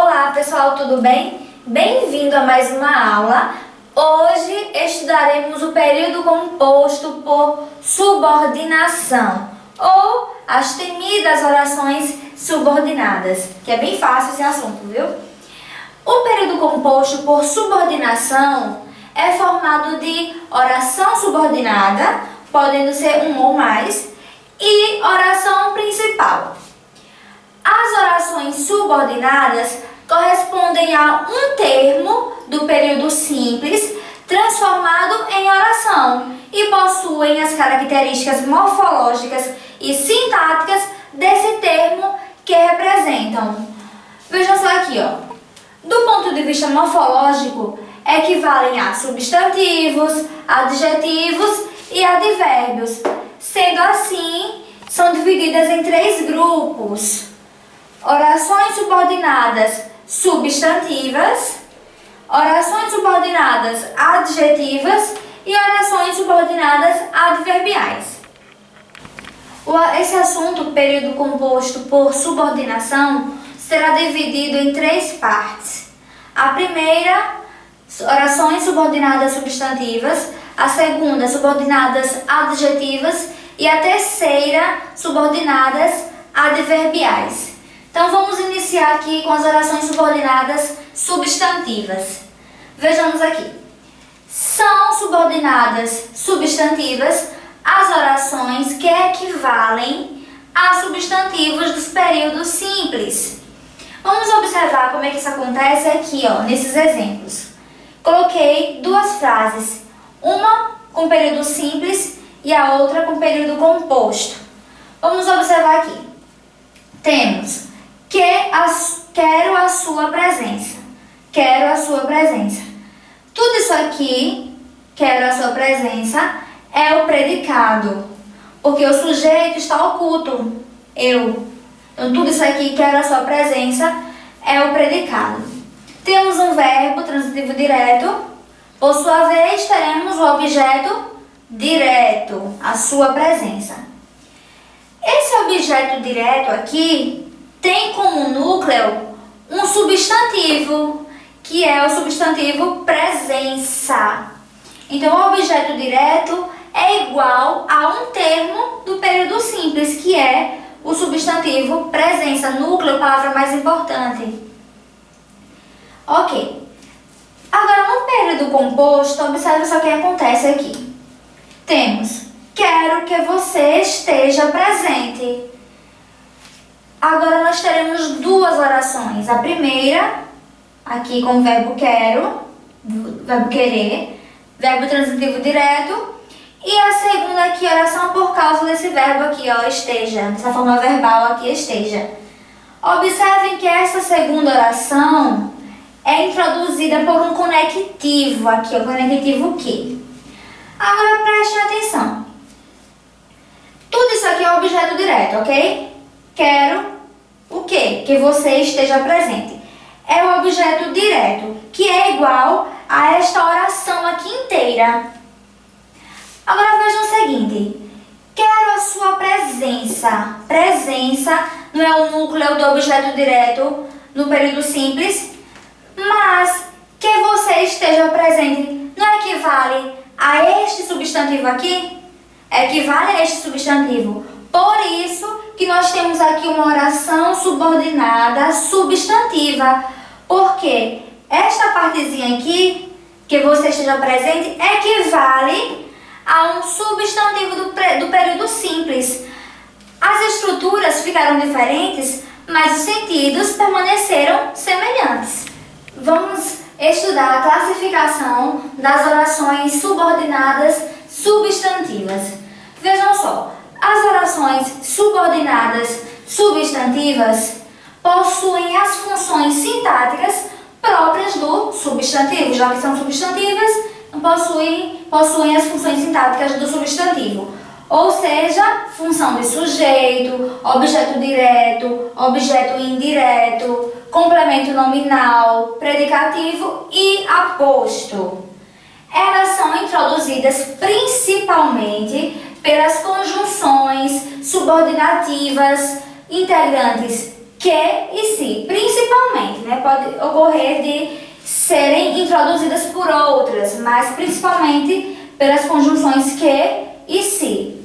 Olá pessoal, tudo bem? Bem-vindo a mais uma aula. Hoje estudaremos o período composto por subordinação ou as temidas orações subordinadas, que é bem fácil esse assunto, viu? O período composto por subordinação é formado de oração subordinada, podendo ser um ou mais, e oração principal. As orações subordinadas correspondem a um termo do período simples transformado em oração e possuem as características morfológicas e sintáticas desse termo que representam. Vejam só aqui, ó. Do ponto de vista morfológico, equivalem a substantivos, adjetivos e advérbios. Sendo assim, são divididas em 3 grupos. Orações subordinadas substantivas, orações subordinadas adjetivas e orações subordinadas adverbiais. Esse assunto, período composto por subordinação, será dividido em 3 partes. A primeira, orações subordinadas substantivas, a segunda, subordinadas adjetivas e a terceira, subordinadas adverbiais. Então, vamos iniciar aqui com as orações subordinadas substantivas. Vejamos aqui. São subordinadas substantivas as orações que equivalem a substantivos dos períodos simples. Vamos observar como é que isso acontece aqui, ó, nesses exemplos. Coloquei 2 frases, uma com período simples e a outra com período composto. Vamos observar aqui. Temos quero a sua presença. Quero a sua presença. Tudo isso aqui, quero a sua presença, é o predicado. Porque o sujeito está oculto. Eu. Então, tudo isso aqui, quero a sua presença, é o predicado. Temos um verbo transitivo direto. Por sua vez, teremos o objeto direto, a sua presença. Esse objeto direto aqui tem como núcleo um substantivo, que é o substantivo presença. Então, o objeto direto é igual a um termo do período simples, que é o substantivo presença, núcleo, palavra mais importante. Ok. Agora, no período composto, observe só o que acontece aqui. Temos, quero que você esteja presente. Agora nós teremos 2 orações. A primeira, aqui com o verbo quero, verbo querer, verbo transitivo direto. E a segunda aqui, oração por causa desse verbo aqui, ó, esteja. Dessa forma verbal aqui, esteja. Observem que essa segunda oração é introduzida por um conectivo aqui, o conectivo que. Agora prestem atenção. Tudo isso aqui é objeto direto, ok? Quero o quê? Que você esteja presente. É o objeto direto, que é igual a esta oração aqui inteira. Agora vejam o seguinte. Quero a sua presença. Presença não é o núcleo do objeto direto no período simples, mas que você esteja presente não equivale a este substantivo aqui? Equivale a este substantivo. Por isso que nós temos aqui uma oração subordinada substantiva. Porque esta partezinha aqui, que você esteja presente, equivale a um substantivo do período simples. As estruturas ficaram diferentes, mas os sentidos permaneceram semelhantes. Vamos estudar a classificação das orações subordinadas substantivas. Vejam só. As orações subordinadas substantivas possuem as funções sintáticas próprias do substantivo, já que são substantivas, possuem as funções sintáticas do substantivo. Ou seja, função de sujeito, objeto direto, objeto indireto, complemento nominal, predicativo e aposto. Elas são introduzidas principalmente pelas conjunções subordinativas integrantes que e se, principalmente, né? Pode ocorrer de serem introduzidas por outras, mas principalmente pelas conjunções que e se.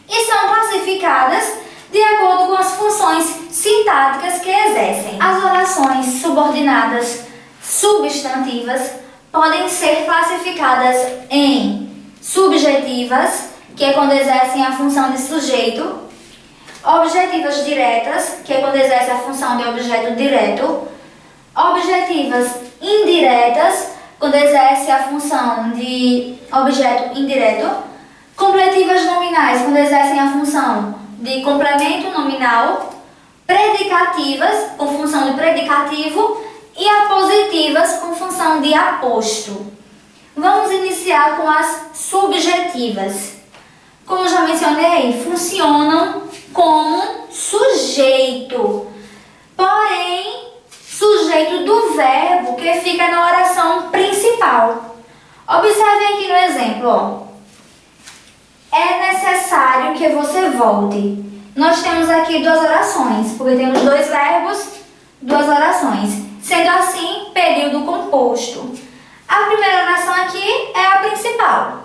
E são classificadas de acordo com as funções sintáticas que exercem. As orações subordinadas substantivas podem ser classificadas em subjetivas, que é quando exercem a função de sujeito, objetivas diretas, que é quando exerce a função de objeto direto, objetivas indiretas, quando exerce a função de objeto indireto, completivas nominais, quando exercem a função de complemento nominal, predicativas, com função de predicativo, e apositivas, com função de aposto. Vamos iniciar com as subjetivas. Como já mencionei, funcionam como sujeito, porém, sujeito do verbo que fica na oração principal. Observem aqui no exemplo, ó. É necessário que você volte. Nós temos aqui duas orações, porque temos dois verbos, duas orações. Sendo assim, período composto. A primeira oração aqui é a principal.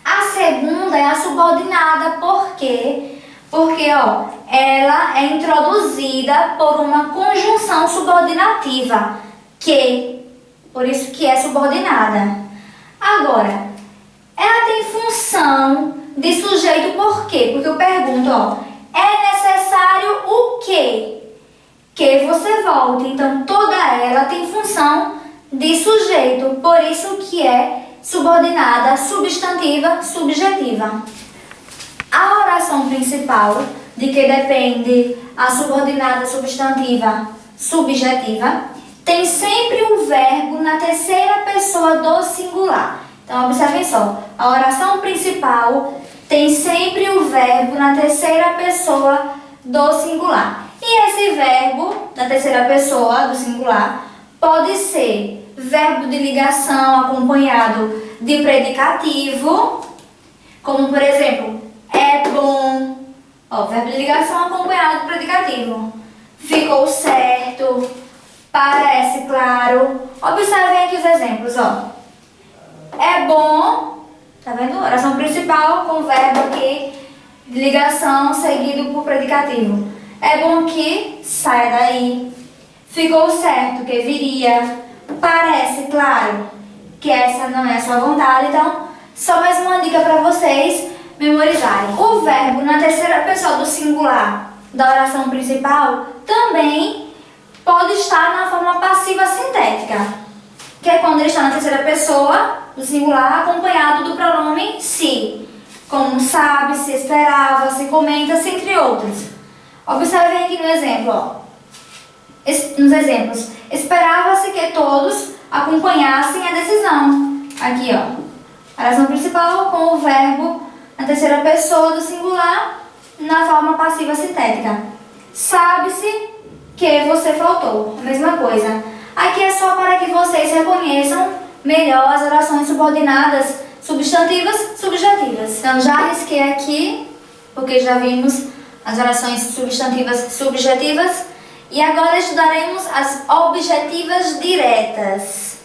A segunda é a subordinada, por quê? Porque, ó, ela é introduzida por uma conjunção subordinativa, que, por isso que é subordinada. Agora, ela tem função de sujeito por quê? Porque eu pergunto, ó, é necessário o quê? Que você volte. Então, toda ela tem função de sujeito, por isso que é subordinada, substantiva, subjetiva. A oração principal, de que depende a subordinada substantiva subjetiva, tem sempre um verbo na terceira pessoa do singular. Então, observem só, a oração principal tem sempre o verbo na terceira pessoa do singular. E esse verbo, na terceira pessoa do singular, pode ser verbo de ligação acompanhado de predicativo, como por exemplo, é bom, ó, verbo de ligação acompanhado de predicativo. Ficou certo, parece claro. Observem aqui os exemplos, ó. É bom, tá vendo? Oração principal com verbo aqui de ligação seguido por predicativo. É bom que saia daí. Ficou certo que viria. Parece claro que essa não é a sua vontade. Então, só mais uma dica para vocês memorizarem. O verbo na terceira pessoa do singular da oração principal também pode estar na forma passiva sintética, que é quando ele está na terceira pessoa do singular acompanhado do pronome se, como sabe, se esperava, se comenta, entre outros. Observem aqui no exemplo, ó. Nos exemplos, esperava-se que todos acompanhassem a decisão. Aqui, ó, a oração principal com o verbo na terceira pessoa do singular na forma passiva sintética. Sabe-se que você faltou, a mesma coisa. Aqui é só para que vocês reconheçam melhor as orações subordinadas, substantivas, subjetivas. Então, já risquei aqui, porque já vimos as orações substantivas, subjetivas. E agora estudaremos as objetivas diretas.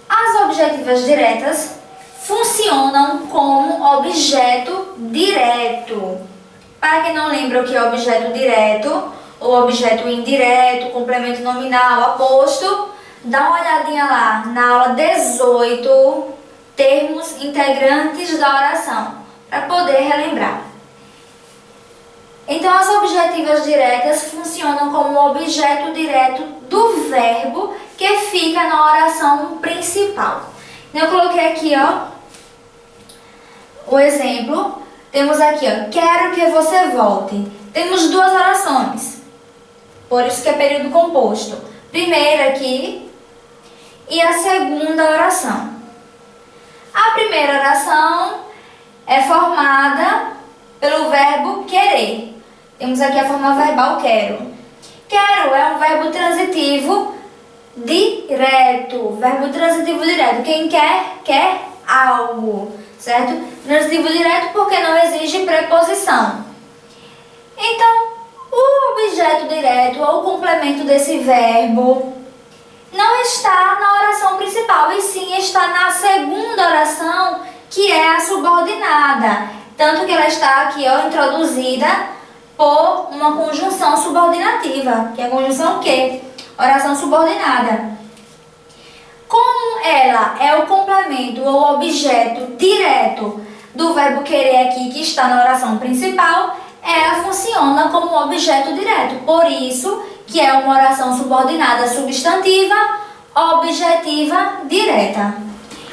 As objetivas diretas funcionam como objeto direto. Para quem não lembra o que é objeto direto, ou objeto indireto, complemento nominal, aposto, dá uma olhadinha lá na aula 18, termos integrantes da oração, para poder relembrar. Então, as objetivas diretas funcionam como objeto direto do verbo que fica na oração principal. Eu coloquei aqui, ó, o exemplo. Temos aqui, ó, quero que você volte. Temos duas orações, por isso que é período composto. Primeira aqui e a segunda oração. A primeira oração é formada pelo verbo querer. Temos aqui a forma verbal quero. Quero é um verbo transitivo direto. Verbo transitivo direto. Quem quer, quer algo. Certo? Transitivo direto porque não exige preposição. Então, O objeto direto ou o complemento desse verbo não está na oração principal, e sim está na segunda oração, que é a subordinada. Tanto que ela está aqui, ó, introduzida por uma conjunção subordinativa, que é a conjunção que? Oração subordinada. Como ela é o complemento ou objeto direto do verbo querer aqui, que está na oração principal, ela funciona como objeto direto. Por isso que é uma oração subordinada substantiva, objetiva, direta.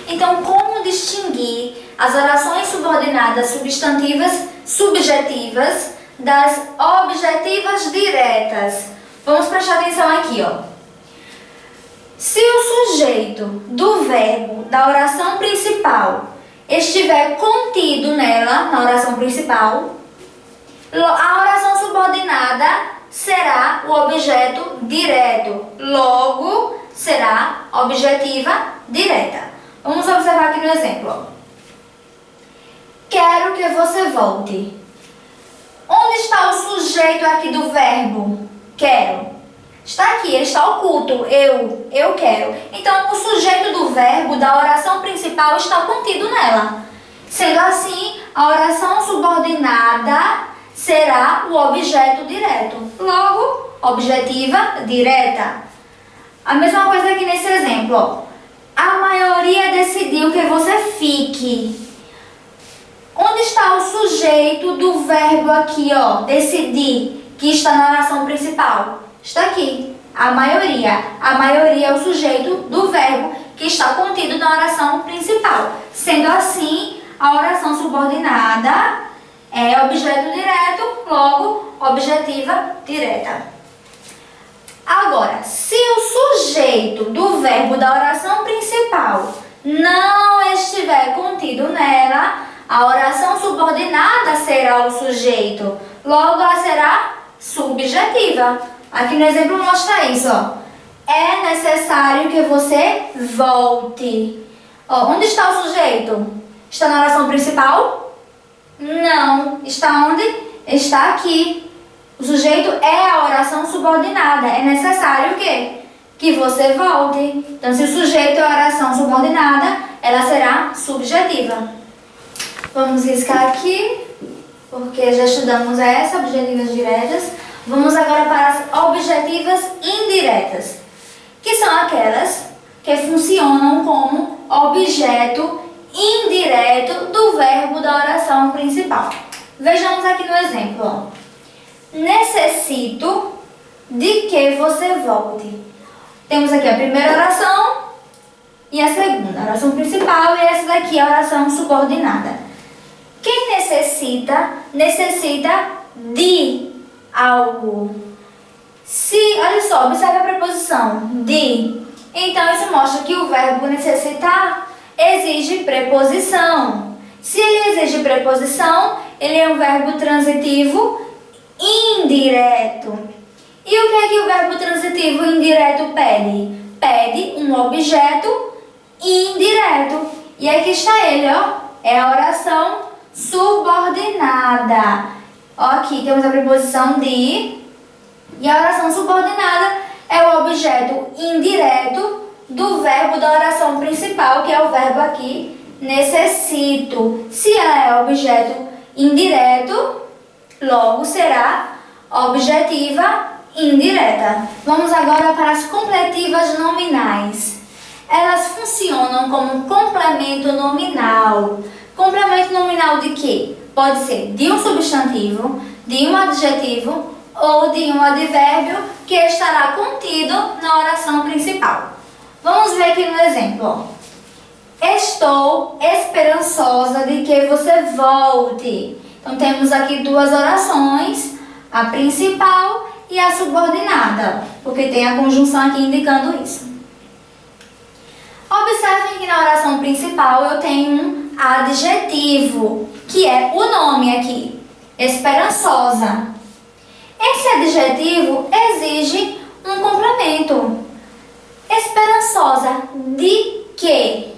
Então, como distinguir as orações subordinadas substantivas subjetivas das objetivas diretas? Vamos prestar atenção aqui, ó. Se o sujeito do verbo da oração principal estiver contido nela, na oração principal, a oração subordinada será o objeto direto, logo será objetiva direta. Vamos observar aqui no exemplo. Quero que você volte. Onde está o sujeito aqui do verbo? Quero. Está aqui, ele está oculto. Eu quero. Então, o sujeito do verbo da oração principal está contido nela. Sendo assim, a oração subordinada será o objeto direto. Logo, objetiva direta. A mesma coisa aqui nesse exemplo, ó. A maioria decidiu que você fique. Onde está o sujeito do verbo aqui, ó, decidir, que está na oração principal? Está aqui, a maioria. A maioria é o sujeito do verbo que está contido na oração principal. Sendo assim, a oração subordinada é objeto direto, logo, objetiva direta. Agora, se o sujeito do verbo da oração principal não estiver contido nela, a oração subordinada será o sujeito, logo ela será subjetiva. Aqui no exemplo mostra isso, ó. É necessário que você volte. Ó, onde está o sujeito? Está na oração principal? Não. Está onde? Está aqui. O sujeito é a oração subordinada. É necessário o quê? Que você volte. Então, se o sujeito é a oração subordinada, ela será subjetiva. Vamos riscar aqui, porque já estudamos essa, objetivas diretas. Vamos agora para as objetivas indiretas, que são aquelas que funcionam como objeto indireto do verbo da oração principal. Vejamos aqui no exemplo, ó. Necessito de que você volte. Temos aqui a primeira oração e a segunda, a oração principal, e essa daqui é a oração subordinada. Quem necessita, necessita de algo. Se, olha só, observe a preposição de. Então, isso mostra que o verbo necessitar exige preposição. Se ele exige preposição, ele é um verbo transitivo indireto. E o que é que o verbo transitivo indireto pede? Pede um objeto indireto. E aqui está ele, ó. É a oração subordinada. Ó, aqui temos a preposição de. E a oração subordinada é o objeto indireto do verbo da oração principal, que é o verbo aqui, necessito. Se ela é objeto indireto, logo será objetiva indireta. Vamos agora para as completivas nominais. Elas funcionam como complemento nominal. Complemento nominal de quê? Pode ser de um substantivo, de um adjetivo ou de um advérbio que estará contido na oração principal. Vamos ver aqui no exemplo. Estou esperançosa de que você volte. Então, temos aqui duas orações, a principal e a subordinada, porque tem a conjunção aqui indicando isso. Observem que na oração principal eu tenho um adjetivo, que é o nome aqui, esperançosa. Esse adjetivo exige um complemento. Esperançosa de quê?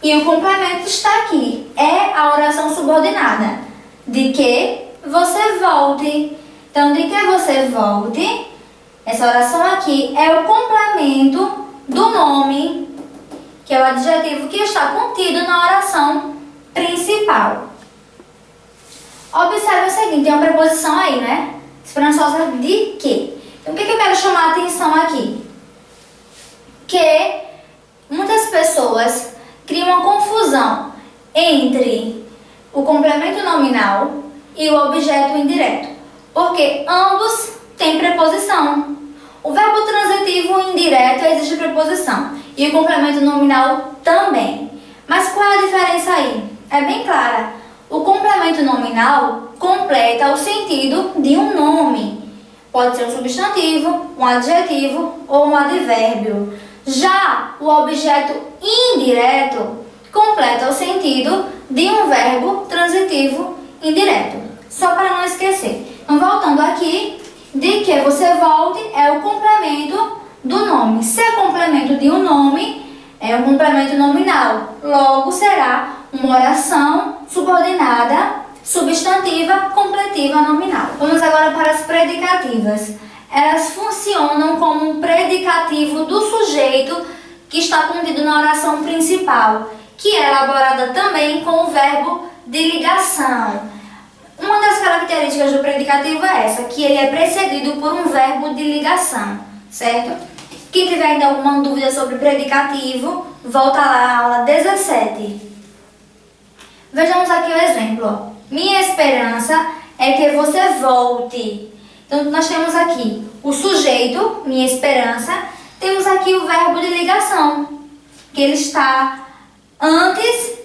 E o complemento está aqui. É a oração subordinada. De que você volte. Então, de que você volte, essa oração aqui é o complemento do nome, que é o adjetivo que está contido na oração principal. Observe o seguinte, tem uma preposição aí, né? Esperançosa de quê? Então, o que eu quero chamar a atenção aqui? Que muitas pessoas criam uma confusão entre o complemento nominal e o objeto indireto, porque ambos têm preposição. O verbo transitivo indireto exige preposição e o complemento nominal também. Mas qual é a diferença aí? É bem clara. O complemento nominal completa o sentido de um nome. Pode ser um substantivo, um adjetivo ou um advérbio. Já o objeto indireto completa o sentido de um verbo transitivo indireto. Só para não esquecer. Então, voltando aqui, de que você volte é o complemento do nome. Se é complemento de um nome, é um complemento nominal. Logo, será uma oração subordinada, substantiva, completiva, nominal. Vamos agora para as predicativas. Elas funcionam como um predicativo do sujeito que está contido na oração principal, que é elaborada também com o verbo de ligação. Uma das características do predicativo é essa, que ele é precedido por um verbo de ligação, certo? Quem tiver ainda alguma dúvida sobre predicativo, volta lá à aula 17. Vejamos aqui o exemplo. Minha esperança é que você volte. Então, nós temos aqui o sujeito, minha esperança, temos aqui o verbo de ligação, que ele está antes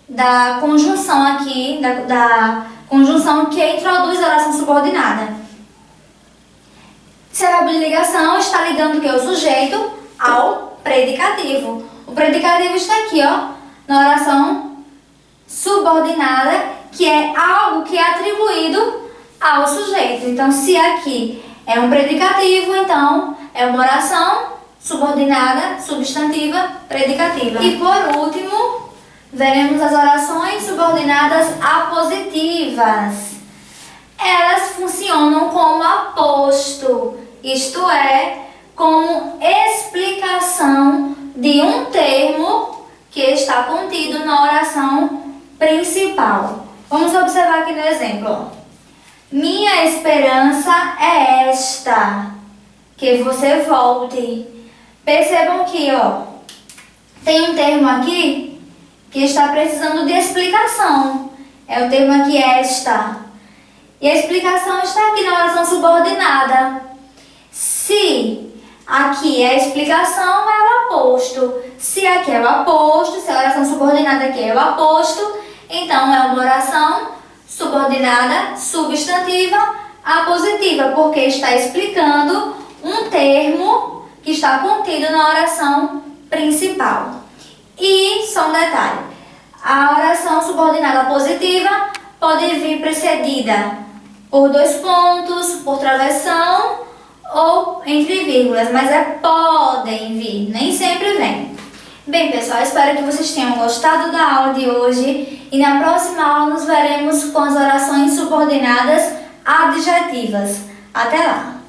da conjunção aqui, da conjunção que introduz a oração subordinada. Esse verbo de ligação está ligando o que? O sujeito ao predicativo. O predicativo está aqui, ó, na oração subordinada, que é algo que é atribuído ao sujeito. Então, se aqui é um predicativo, então é uma oração subordinada, substantiva, predicativa. E por último, veremos as orações subordinadas apositivas. Elas funcionam como aposto, isto é, como explicação de um termo que está contido na oração principal. Vamos observar aqui no exemplo. Minha esperança é esta, que você volte. Percebam que, ó, tem um termo aqui que está precisando de explicação. É o termo aqui esta. E a explicação está aqui na oração subordinada. Se aqui é a explicação, é o aposto. Se aqui é o aposto, se a oração subordinada aqui é o aposto, então é uma oração subordinada, substantiva, apositiva, porque está explicando um termo que está contido na oração principal. E, só um detalhe, a oração subordinada positiva pode vir precedida por 2 pontos, por travessão ou entre vírgulas, mas podem vir, nem sempre vem. Bem, pessoal, espero que vocês tenham gostado da aula de hoje e na próxima aula nos veremos com as orações subordinadas adjetivas. Até lá!